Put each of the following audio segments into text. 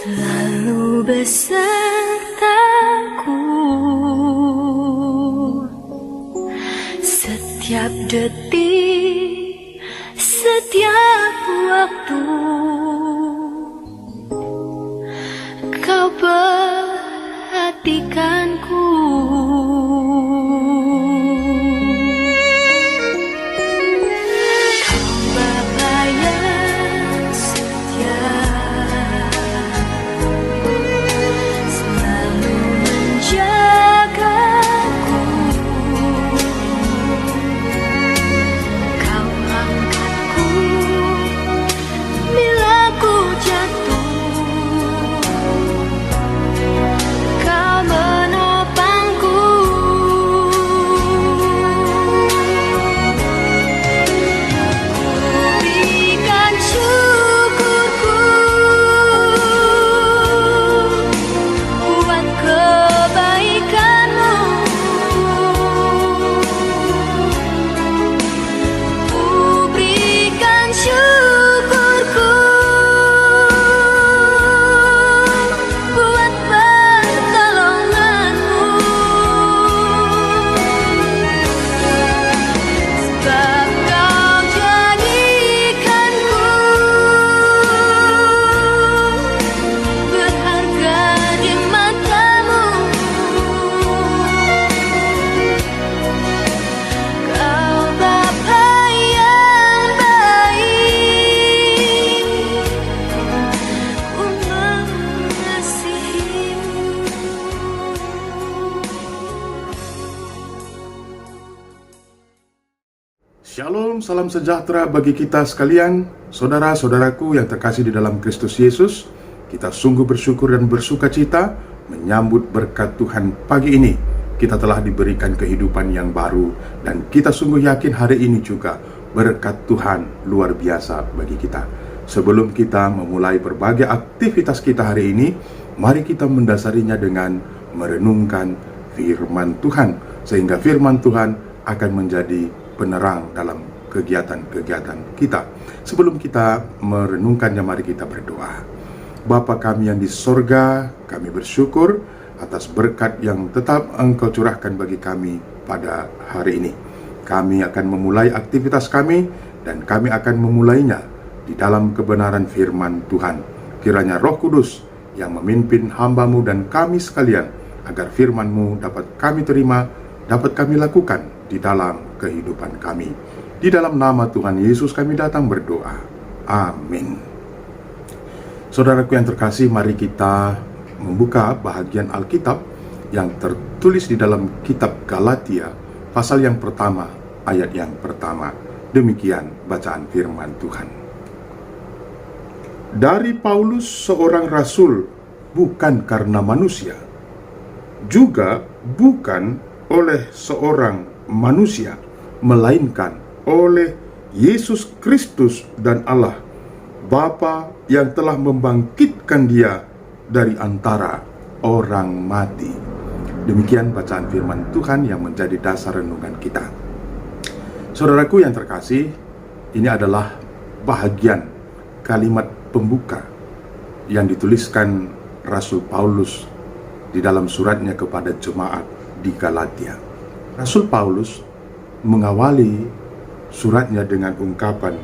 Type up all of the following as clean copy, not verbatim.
selalu besertaku setiap detik, setiap waktu. Kau perhatikanku, kau Bapa yang setia, selalu menjagaku. Kau angkatku bila ku jatuh. Kau menopangku, ku berikan syukurku buat kebaikanmu. Ku berikan syukurku buat pertolonganmu, sebab kau jadikanku berharga di matamu. Kau Bapa yang baik, ku mengasihimu. Shalom, salam sejahtera bagi kita sekalian, saudara-saudaraku yang terkasih di dalam Kristus Yesus. Kita sungguh bersyukur dan bersuka cita menyambut berkat Tuhan pagi ini. Kita telah diberikan kehidupan yang baru dan kita sungguh yakin hari ini juga berkat Tuhan luar biasa bagi kita. Sebelum kita memulai berbagai aktivitas kita hari ini, mari kita mendasarinya dengan merenungkan firman Tuhan, sehingga firman Tuhan akan menjadi penerang dalam kegiatan-kegiatan kita. Sebelum kita merenungkannya, mari kita berdoa. Bapa kami yang di sorga, kami bersyukur atas berkat yang tetap Engkau curahkan bagi kami pada hari ini. Kami akan memulai aktivitas kami dan kami akan memulainya di dalam kebenaran firman Tuhan. Kiranya Roh Kudus yang memimpin hamba-Mu dan kami sekalian, agar firman-Mu dapat kami terima, dapat kami lakukan di dalam kehidupan kami. Di dalam nama Tuhan Yesus kami datang berdoa. Amin. Saudaraku yang terkasih, mari kita membuka bahagian Alkitab yang tertulis di dalam kitab Galatia, pasal yang pertama, ayat yang pertama. Demikian bacaan firman Tuhan. Dari Paulus, seorang rasul, bukan karena manusia, juga bukan oleh seorang manusia, melainkan oleh Yesus Kristus dan Allah, Bapa yang telah membangkitkan Dia dari antara orang mati. Demikian bacaan firman Tuhan yang menjadi dasar renungan kita. Saudaraku yang terkasih, ini adalah bahagian kalimat pembuka yang dituliskan Rasul Paulus di dalam suratnya kepada jemaat di Galatia. Rasul Paulus mengawali suratnya dengan ungkapan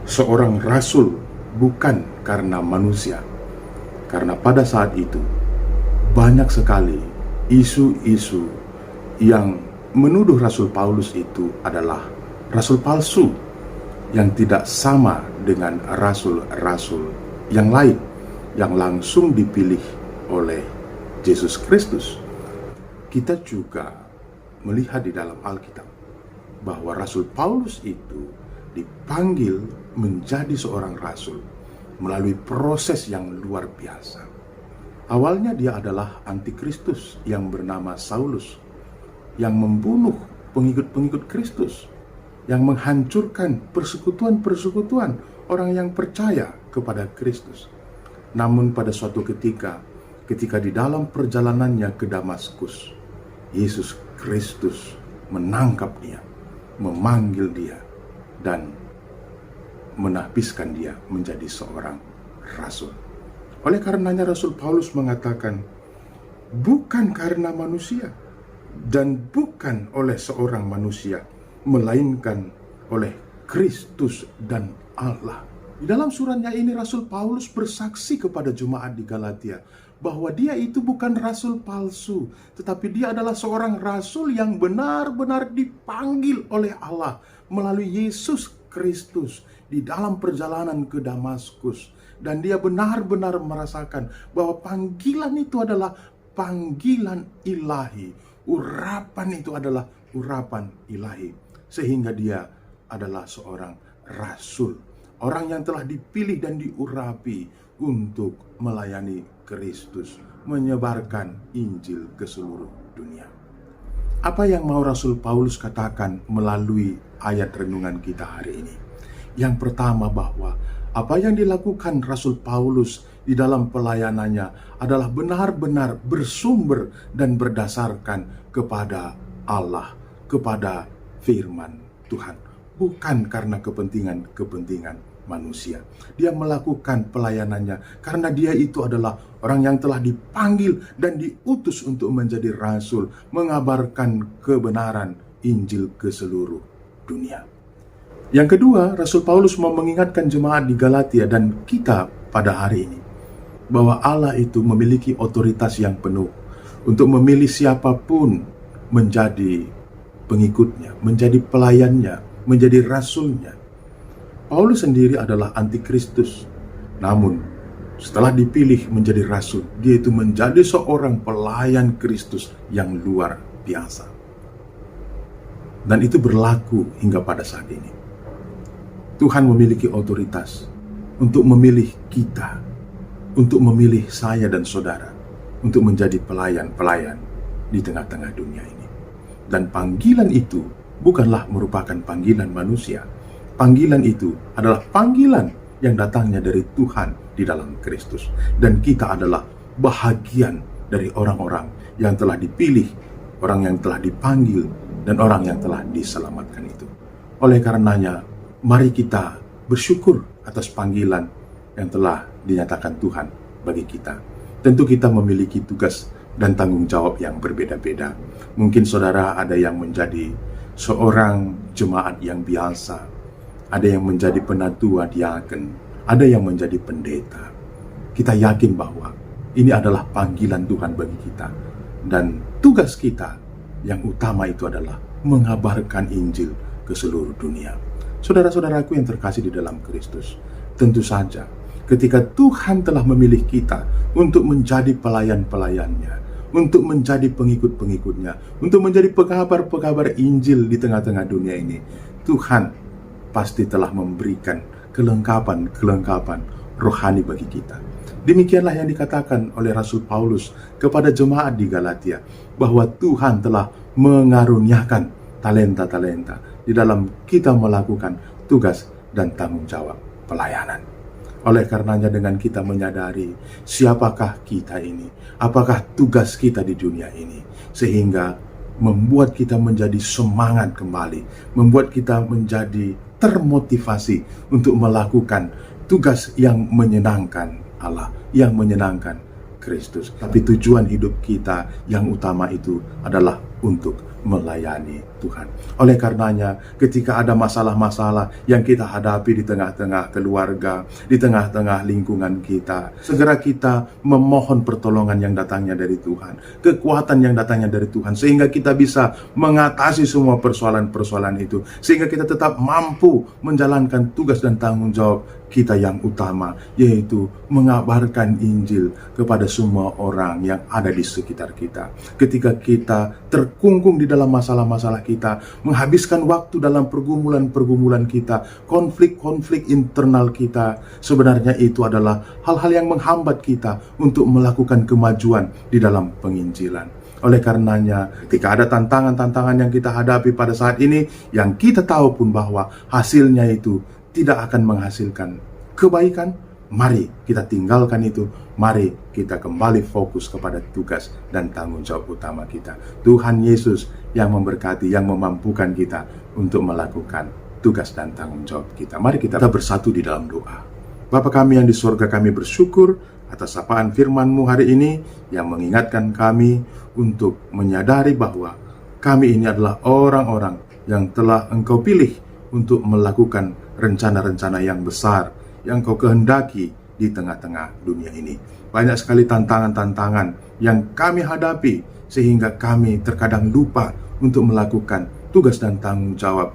seorang rasul bukan karena manusia. Karena pada saat itu banyak sekali isu-isu yang menuduh Rasul Paulus itu adalah rasul palsu yang tidak sama dengan rasul-rasul yang lain yang langsung dipilih oleh Yesus Kristus. Kita juga melihat di dalam Alkitab bahwa Rasul Paulus itu dipanggil menjadi seorang rasul melalui proses yang luar biasa. Awalnya dia adalah antikristus yang bernama Saulus, yang membunuh pengikut-pengikut Kristus, yang menghancurkan persekutuan-persekutuan orang yang percaya kepada Kristus. Namun pada suatu ketika di dalam perjalanannya ke Damaskus, Yesus Kristus menangkap dia, memanggil dia, dan menahbiskan dia menjadi seorang rasul. Oleh karenanya Rasul Paulus mengatakan, bukan karena manusia dan bukan oleh seorang manusia, melainkan oleh Kristus dan Allah. Di dalam suratnya ini Rasul Paulus bersaksi kepada jemaat di Galatia bahwa dia itu bukan rasul palsu, tetapi dia adalah seorang rasul yang benar-benar dipanggil oleh Allah melalui Yesus Kristus di dalam perjalanan ke Damaskus. Dan dia benar-benar merasakan bahwa panggilan itu adalah panggilan ilahi. Urapan itu adalah urapan ilahi. Sehingga dia adalah seorang rasul. Orang yang telah dipilih dan diurapi untuk melayani Kristus. Menyebarkan Injil ke seluruh dunia. Apa yang mau Rasul Paulus katakan melalui ayat renungan kita hari ini? Yang pertama, bahwa apa yang dilakukan Rasul Paulus di dalam pelayanannya adalah benar-benar bersumber dan berdasarkan kepada Allah, kepada firman Tuhan, bukan karena kepentingan manusia. Dia melakukan pelayanannya karena dia itu adalah orang yang telah dipanggil dan diutus untuk menjadi rasul, mengabarkan kebenaran Injil ke seluruh dunia. Yang kedua, Rasul Paulus mau mengingatkan jemaat di Galatia dan kita pada hari ini bahwa Allah itu memiliki otoritas yang penuh untuk memilih siapapun menjadi pengikutnya, menjadi pelayannya, menjadi rasulnya. Paulus sendiri adalah antikristus, namun setelah dipilih menjadi rasul, dia itu menjadi seorang pelayan Kristus yang luar biasa. Dan itu berlaku hingga pada saat ini. Tuhan memiliki otoritas untuk memilih kita, untuk memilih saya dan saudara, untuk menjadi pelayan-pelayan di tengah-tengah dunia ini. Dan panggilan itu bukanlah merupakan panggilan manusia. Panggilan itu adalah panggilan yang datangnya dari Tuhan di dalam Kristus. Dan kita adalah bahagian dari orang-orang yang telah dipilih, orang yang telah dipanggil, dan orang yang telah diselamatkan itu. Oleh karenanya, mari kita bersyukur atas panggilan yang telah dinyatakan Tuhan bagi kita. Tentu kita memiliki tugas dan tanggung jawab yang berbeda-beda. Mungkin saudara ada yang menjadi seorang jemaat yang biasa, ada yang menjadi penatua diaken, ada yang menjadi pendeta. Kita yakin bahwa ini adalah panggilan Tuhan bagi kita. Dan tugas kita yang utama itu adalah mengabarkan Injil ke seluruh dunia. Saudara-saudaraku yang terkasih di dalam Kristus, tentu saja ketika Tuhan telah memilih kita untuk menjadi pelayan-pelayannya, untuk menjadi pengikut-pengikutnya, untuk menjadi pekabar-pekabar Injil di tengah-tengah dunia ini, Tuhan pasti telah memberikan kelengkapan rohani bagi kita. Demikianlah yang dikatakan oleh Rasul Paulus kepada jemaat di Galatia, bahwa Tuhan telah mengaruniakan talenta-talenta di dalam kita melakukan tugas dan tanggung jawab pelayanan. Oleh karenanya, dengan kita menyadari siapakah kita ini, apakah tugas kita di dunia ini, sehingga membuat kita menjadi semangat kembali, membuat kita menjadi termotivasi untuk melakukan tugas yang menyenangkan Allah, yang menyenangkan Kristus. Tapi tujuan hidup kita yang utama itu adalah untuk melayani Tuhan. Oleh karenanya, ketika ada masalah-masalah yang kita hadapi di tengah-tengah keluarga, di tengah-tengah lingkungan kita, segera kita memohon pertolongan yang datangnya dari Tuhan, kekuatan yang datangnya dari Tuhan, sehingga kita bisa mengatasi semua persoalan-persoalan itu, sehingga kita tetap mampu menjalankan tugas dan tanggung jawab kita yang utama, yaitu mengabarkan Injil kepada semua orang yang ada di sekitar kita. Ketika kita terkungkung di dalam masalah-masalah kita, menghabiskan waktu dalam pergumulan-pergumulan kita, konflik-konflik internal kita, sebenarnya itu adalah hal-hal yang menghambat kita untuk melakukan kemajuan di dalam penginjilan. Oleh karenanya, ketika ada tantangan-tantangan yang kita hadapi pada saat ini, yang kita tahu pun bahwa hasilnya itu tidak akan menghasilkan kebaikan, mari kita tinggalkan itu. Mari kita kembali fokus kepada tugas dan tanggung jawab utama kita. Tuhan Yesus yang memberkati, yang memampukan kita untuk melakukan tugas dan tanggung jawab kita. Mari kita bersatu di dalam doa. Bapa kami yang di surga, kami bersyukur atas sapaan firman-Mu hari ini yang mengingatkan kami untuk menyadari bahwa kami ini adalah orang-orang yang telah Engkau pilih untuk melakukan rencana-rencana yang besar yang Kau kehendaki di tengah-tengah dunia ini. Banyak sekali tantangan-tantangan yang kami hadapi sehingga kami terkadang lupa untuk melakukan tugas dan tanggung jawab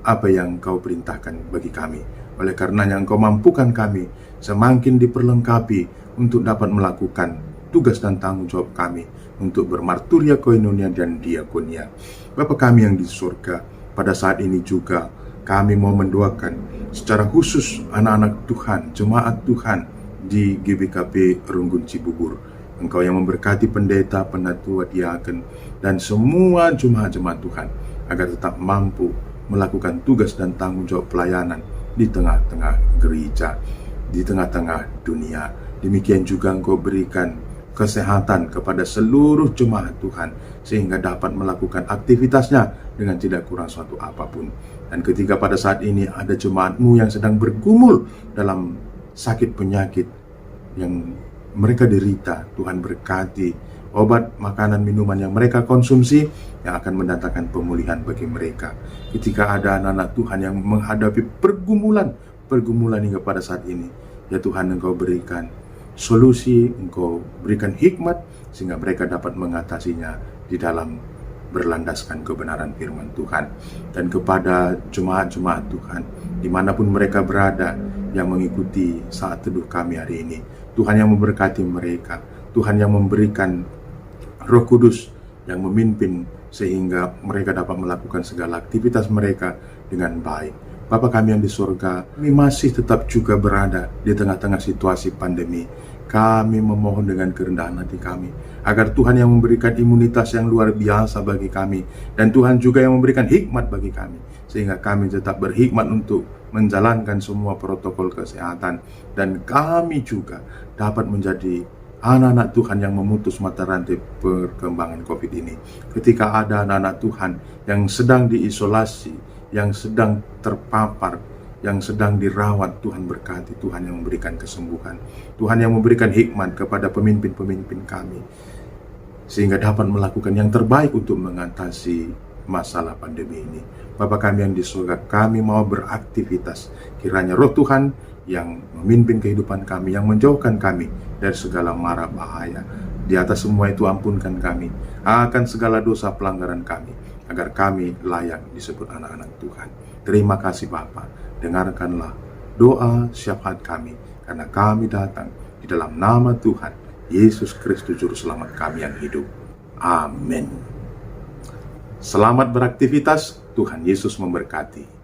apa yang Kau perintahkan bagi kami. Oleh karenanya Engkau mampukan kami semakin diperlengkapi untuk dapat melakukan tugas dan tanggung jawab kami untuk bermarturia koinonia dan diakonia. Bapa kami yang di surga, pada saat ini juga kami mau mendoakan secara khusus anak-anak Tuhan, jemaat Tuhan di GBKP Runggun Cibubur. Engkau yang memberkati pendeta, penatua, diaken, dan semua jemaat-jemaat Tuhan agar tetap mampu melakukan tugas dan tanggung jawab pelayanan di tengah-tengah gereja, di tengah-tengah dunia. Demikian juga Engkau berikan kesehatan kepada seluruh jemaat Tuhan sehingga dapat melakukan aktivitasnya dengan tidak kurang suatu apapun. Dan ketika pada saat ini ada jemaat-Mu yang sedang bergumul dalam sakit penyakit yang mereka derita, Tuhan berkati obat, makanan, minuman yang mereka konsumsi yang akan mendatangkan pemulihan bagi mereka. Ketika ada anak-anak Tuhan yang menghadapi pergumulan hingga pada saat ini, ya Tuhan, Engkau berikan solusi, Engkau berikan hikmat sehingga mereka dapat mengatasinya di dalam berlandaskan kebenaran firman Tuhan. Dan kepada jemaat-jemaat Tuhan dimanapun mereka berada yang mengikuti saat teduh kami hari ini, Tuhan yang memberkati mereka, Tuhan yang memberikan Roh Kudus yang memimpin sehingga mereka dapat melakukan segala aktivitas mereka dengan baik. Bapa kami yang di surga, kami masih tetap juga berada di tengah-tengah situasi pandemi. Kami memohon dengan kerendahan hati kami agar Tuhan yang memberikan imunitas yang luar biasa bagi kami, dan Tuhan juga yang memberikan hikmat bagi kami, sehingga kami tetap berhikmat untuk menjalankan semua protokol kesehatan, dan kami juga dapat menjadi anak-anak Tuhan yang memutus mata rantai perkembangan COVID ini. Ketika ada anak-anak Tuhan yang sedang diisolasi, yang sedang terpapar, yang sedang dirawat, Tuhan berkati, Tuhan yang memberikan kesembuhan, Tuhan yang memberikan hikmat kepada pemimpin-pemimpin kami sehingga dapat melakukan yang terbaik untuk mengatasi masalah pandemi ini. Bapa kami yang di surga, kami mau beraktivitas, kiranya Roh Tuhan yang memimpin kehidupan kami, yang menjauhkan kami dari segala mara bahaya. Di atas semua itu ampunkan kami akan segala dosa pelanggaran kami, agar kami layak disebut anak-anak Tuhan. Terima kasih Bapa, dengarkanlah doa syafaat kami, karena kami datang di dalam nama Tuhan Yesus Kristus Juru Selamat kami yang hidup. Amin. Selamat beraktivitas, Tuhan Yesus memberkati.